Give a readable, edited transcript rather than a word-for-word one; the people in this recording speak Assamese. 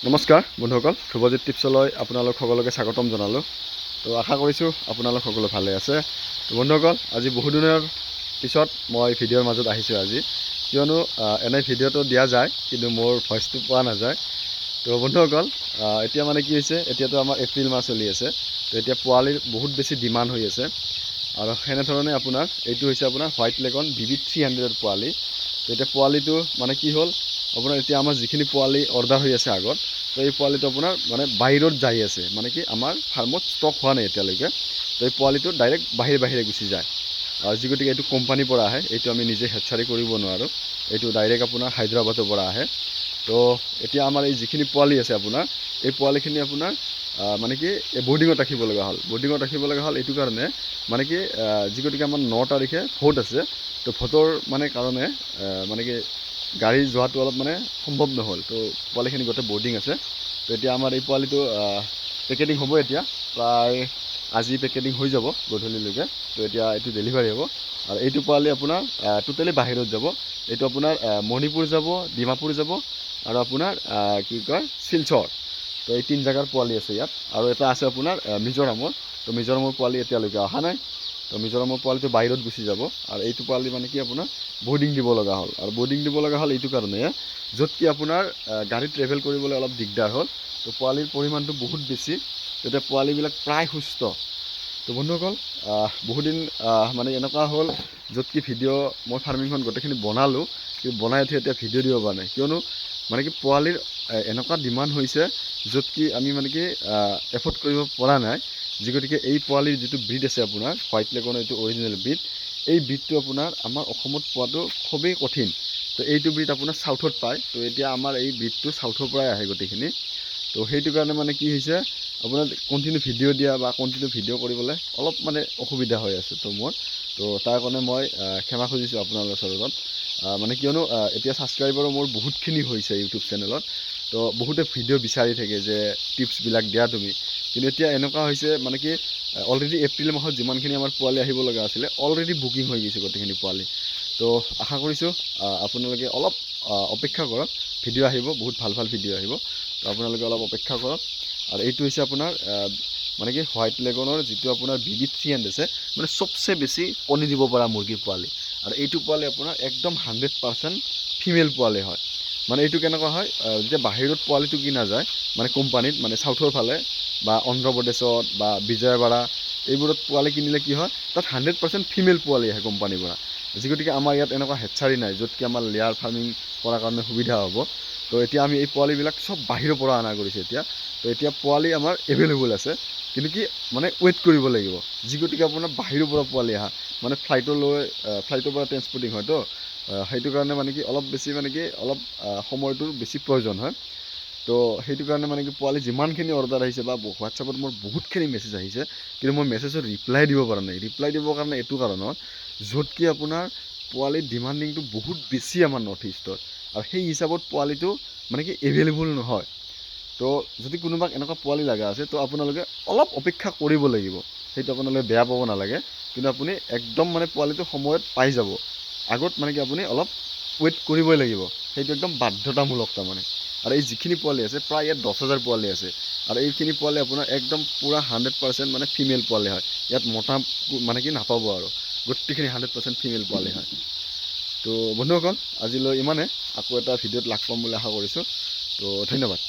নমস্কাৰ বন্ধুসকল, ধ্ৰুৱজিৎ টিপছলৈ আপোনালোক সকলোকে স্বাগতম জনালোঁ। তো আশা কৰিছোঁ আপোনালোক সকলো ভালে আছে। তো বন্ধুসকল, আজি বহুদিনৰ পিছত মই ভিডিঅ'ৰ মাজত আহিছোঁ আজি, কিয়নো এনে ভিডিঅ'টো দিয়া যায় কিন্তু মোৰ ভইচটো পোৱা নাযায়। তো বন্ধুসকল, এতিয়া মানে কি হৈছে, এতিয়াতো আমাৰ এপ্ৰিল মাহ চলি আছে। তো এতিয়া পোৱালিৰ বহুত বেছি ডিমাণ্ড হৈ আছে আৰু সেনেধৰণে আপোনাৰ এইটো হৈছে আপোনাৰ হোৱাইট লেগন BB300 পোৱালি। তো এতিয়া পোৱালিটো মানে কি হ'ল, আপোনাৰ এতিয়া আমাৰ যিখিনি পোৱালি অৰ্ডাৰ হৈ আছে আগত, তো এই পোৱালিটো আপোনাৰ মানে বাহিৰত যাই আছে, মানে কি আমাৰ ফাৰ্মত ষ্টক হোৱা নাই এতিয়ালৈকে। তো এই পোৱালিটো ডাইৰেক্ট বাহিৰে গুচি যায়। আৰু যি গতিকে এইটো কোম্পানীৰ পৰা আহে, এইটো আমি নিজে হেডচাৰি কৰিব নোৱাৰোঁ, এইটো ডাইৰেক্ট আপোনাৰ হায়দৰাবাদৰ পৰা আহে। তো এতিয়া আমাৰ এই যিখিনি পোৱালি আছে আপোনাৰ, এই পোৱালিখিনি আপোনাৰ মানে কি বৰ্ডিঙত ৰাখিব লগা হ'ল। বৰ্ডিঙত ৰাখিব লগা হ'ল এইটো কাৰণে, মানে কি যি গতিকে আমাৰ 9 তাৰিখে ভোট আছে। তো ভোটৰ মানে কাৰণে মানে কি গাড়ী যোৱাটো অলপ মানে সম্ভৱ নহ'ল। তো পোৱালিখিনি গোটেই বৰ্ডিং আছে। তো এতিয়া আমাৰ এই পোৱালিটো পেকেটিং হ'ব, এতিয়া প্ৰায় আজি পেকেটিং হৈ যাব গধূলিলৈকে। তো এতিয়া এইটো ডেলিভাৰী হ'ব আৰু এইটো পোৱালি আপোনাৰ টোটেলি বাহিৰত যাব। এইটো আপোনাৰ মণিপুৰ যাব, ডিমাপুৰ যাব আৰু আপোনাৰ কি কয় শিলচৰ। তো এই 3 জেগাৰ পোৱালি আছে ইয়াত, আৰু এটা আছে আপোনাৰ মিজোৰামৰ। তো মিজোৰামৰ পোৱালি এতিয়ালৈকে অহা নাই। তো মিজোৰামৰ পোৱালিটো বাহিৰত গুচি যাব আৰু এইটো পোৱালি মানে কি আপোনাৰ বৰ্ডিং দিব লগা হ'ল। আৰু বৰ্ডিং দিব লগা হ'ল এইটো কাৰণে, য'ত কি আপোনাৰ গাড়ী ট্ৰেভেল কৰিবলৈ অলপ দিগদাৰ হ'ল। তো পোৱালিৰ পৰিমাণটো বহুত বেছি, তেতিয়া পোৱালিবিলাক প্ৰায় সুস্থ। তো বন্ধুসকল, বহুদিন মানে এনেকুৱা হ'ল, য'ত কি ভিডিঅ' মই ফাৰ্মিংখন গোটেইখিনি বনালোঁ, কিন্তু বনাই উঠি এতিয়া ভিডিঅ' দিব পৰা নাই, কিয়নো মানে কি পোৱালিৰ এনেকুৱা ডিমাণ্ড হৈছে, য'ত কি আমি মানে কি এফৰ্ড কৰিব পৰা নাই। যি গতিকে এই পোৱালিৰ যিটো ব্ৰীড আছে আপোনাৰ হোৱাইট লেগনৰ, এইটো অৰিজিনেল ব্ৰীড, এই ব্ৰীডটো আপোনাৰ আমাৰ অসমত পোৱাটো খুবেই কঠিন। তো এইটো ব্ৰীড আপোনাৰ চাউথত পায়। তো এতিয়া আমাৰ এই ব্ৰীডটো চাউথৰ পৰাই আহে গোটেইখিনি। তো সেইটো কাৰণে মানে কি হৈছে, আপোনাৰ কণ্টিনিউ ভিডিঅ' দিয়া বা কণ্টিনিউ ভিডিঅ' কৰিবলৈ অলপ মানে অসুবিধা হৈ আছে তো মোৰ। তো তাৰ কাৰণে মই ক্ষমা খুজিছোঁ আপোনালোকৰ ওচৰত, মানে কিয়নো এতিয়া ছাবস্ক্ৰাইবাৰো মোৰ বহুতখিনি হৈছে ইউটিউব চেনেলত। তো বহুতে ভিডিঅ' বিচাৰি থাকে যে টিপছবিলাক দিয়া তুমি, কিন্তু এতিয়া এনেকুৱা হৈছে মানে কি অলৰেডি এপ্ৰিল মাহত যিমানখিনি আমাৰ পোৱালি আহিব লগা আছিলে, অলৰেডি বুকিং হৈ গৈছে গোটেইখিনি পোৱালি। তো আশা কৰিছোঁ আপোনালোকে অলপ অপেক্ষা কৰক, ভিডিঅ' আহিব, বহুত ভাল ভিডিঅ' আহিব। তো আপোনালোকে অলপ অপেক্ষা কৰক। আৰু এইটো হৈছে আপোনাৰ মানে কি হোৱাইট লেগনৰ যিটো আপোনাৰ BB300 আছে, মানে চবচে বেছি কণী দিব পৰা মুৰ্গীৰ পোৱালি। আৰু এইটো পোৱালি আপোনাৰ একদম 100% ফিমেল পোৱালি হয়। মানে এইটো কেনেকুৱা হয়, যেতিয়া বাহিৰত পোৱালিটো কিনা যায় মানে কোম্পানীত, মানে চাউথৰ ফালে বা অন্ধ্ৰপ্ৰদেশত বা বিজয়ৱাড়া, এইবোৰত পোৱালি কিনিলে কি হয়, তাত 100% ফিমেল পোৱালি আহে কোম্পানীৰ পৰা। যি গতিকে আমাৰ ইয়াত এনেকুৱা হেডচাৰি নাই, য'ত কি আমাৰ লেয়াৰ ফাৰ্মিং কৰাৰ কাৰণে সুবিধা হ'ব। তো এতিয়া আমি এই পোৱালিবিলাক চব বাহিৰৰ পৰা অনা কৰিছোঁ এতিয়া। তো এতিয়া পোৱালি আমাৰ এভেইলেবল আছে, কিন্তু কি মানে ৱেইট কৰিব লাগিব। যি গতিকে আপোনাৰ বাহিৰৰ পৰা পোৱালি আহা, মানে ফ্লাইটৰ পৰা ট্ৰেন্সপৰ্টিং হয়। তো সেইটো কাৰণে মানে কি অলপ বেছি মানে কি অলপ সময়টোৰ বেছি প্ৰয়োজন হয়। তো সেইটো কাৰণে মানে কি পোৱালি যিমানখিনি অৰ্ডাৰ আহিছে বা হোৱাটছআপত মোৰ বহুতখিনি মেছেজ আহিছে, কিন্তু মই মেছেজৰ ৰিপ্লাই দিব পৰা নাই। ৰিপ্লাই দিবৰ কাৰণে এইটো কাৰণত, য'ত কি আপোনাৰ পোৱালিৰ ডিমাণ্ডিংটো বহুত বেছি আমাৰ নৰ্থ ইষ্টত, আৰু সেই হিচাপত পোৱালিটো মানে কি এভেইলেবল নহয়। তো যদি কোনোবাক এনেকুৱা পোৱালি লগা আছে, তো আপোনালোকে অলপ অপেক্ষা কৰিব লাগিব। সেইটো আপোনালোকে বেয়া পাব নালাগে, কিন্তু আপুনি একদম মানে পোৱালিটো সময়ত পাই যাব। আগত মানে কি আপুনি অলপ ৱেইট কৰিবই লাগিব, সেইটো একদম বাধ্যতামূলক তাৰমানে। আৰু এই যিখিনি পোৱালি আছে, প্ৰায় ইয়াত 10,000 পোৱালি আছে, আৰু এইখিনি পোৱালি আপোনাৰ একদম পূৰা 100% মানে ফিমেল পোৱালি হয়। ইয়াত মতা মানে কি নাপাব, আৰু গোটেইখিনি 100% ফিমেল পোৱালি হয়। তো বন্ধুসকল, আজিলৈ ইমানে। আকৌ এটা ভিডিঅ'ত লগ পাম বুলি আশা কৰিছোঁ। তো ধন্যবাদ।